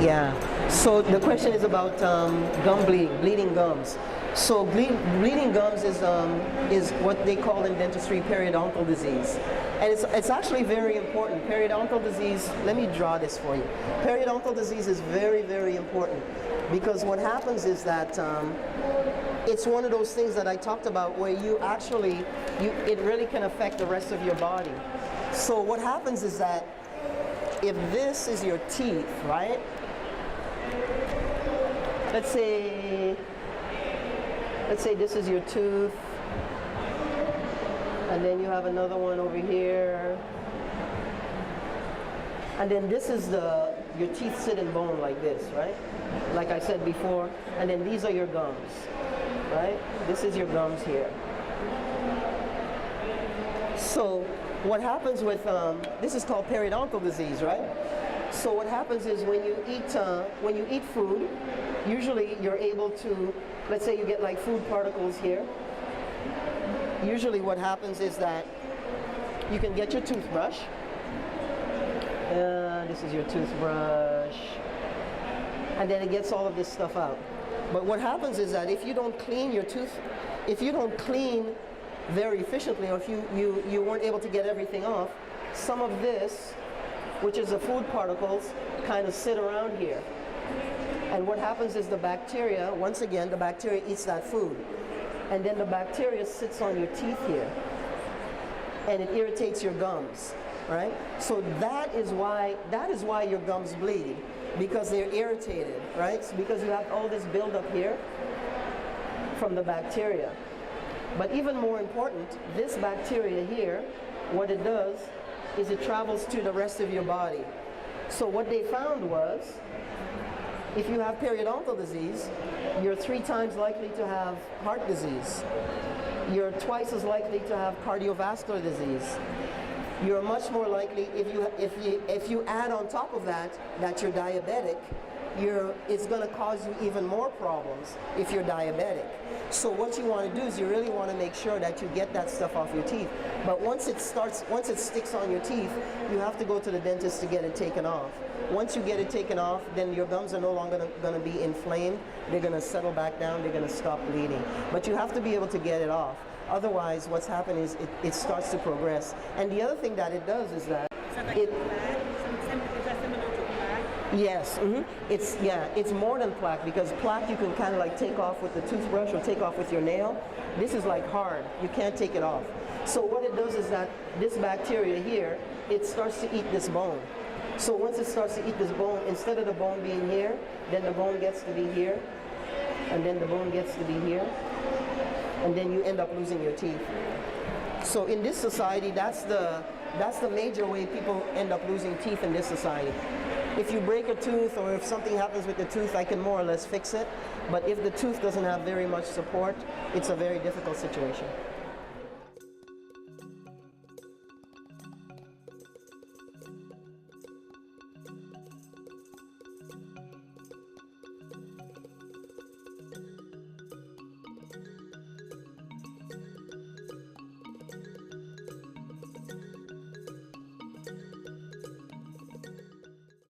Yeah. So the question is about gum bleeding, bleeding gums. So bleeding gums is what they call in dentistry periodontal disease. And it's actually very important. Periodontal disease, let me draw this for you. Periodontal disease is very, very important because what happens is that it's one of those things that I talked about where you actually, it really can affect the rest of your body. So what happens is that if this is your teeth, right? Let's say this is your tooth, and then you have another one over here, and then this is your teeth sit in bone like this, right? Like I said before, and then these are your gums, right? This is your gums here. So what happens with, this is called periodontal disease, right? So what happens is when you eat food, usually you're able to, let's say you get like food particles here. Usually what happens is that you can get your toothbrush. This is your toothbrush. And then it gets all of this stuff out. But what happens is that if you don't clean your tooth, if you don't clean very efficiently, or if you weren't able to get everything off, some of this, which is the food particles, kind of sit around here. And what happens is the bacteria, once again, the bacteria eats that food. And then the bacteria sits on your teeth here. And it irritates your gums, right? So that is why your gums bleed, because they're irritated, right? So because you have all this buildup here from the bacteria. But even more important, this bacteria here, what it does is it travels to the rest of your body. So what they found was, if you have periodontal disease, you're 3 times likely to have heart disease. You're twice as likely to have cardiovascular disease. You're much more likely, if you add on top of that you're diabetic, it's going to cause you even more problems if you're diabetic. So what you want to do is you really want to make sure that you get that stuff off your teeth. But once it sticks on your teeth, you have to go to the dentist to get it taken off. Once you get it taken off, then your gums are no longer going to be inflamed. They're going to settle back down. They're going to stop bleeding. But you have to be able to get it off. Otherwise, what's happening is it starts to progress. And the other thing that it does is that yes, it's more than plaque, because plaque you can kind of like take off with the toothbrush or take off with your nail. This is like hard. You can't take it off. So what it does is that this bacteria here, it starts to eat this bone. So once it starts to eat this bone, instead of the bone being here, then the bone gets to be here, and then the bone gets to be here, and then you end up losing your teeth. So in this society, that's the major way people end up losing teeth in this society. If you break a tooth or if something happens with the tooth, I can more or less fix it. But if the tooth doesn't have very much support, it's a very difficult situation.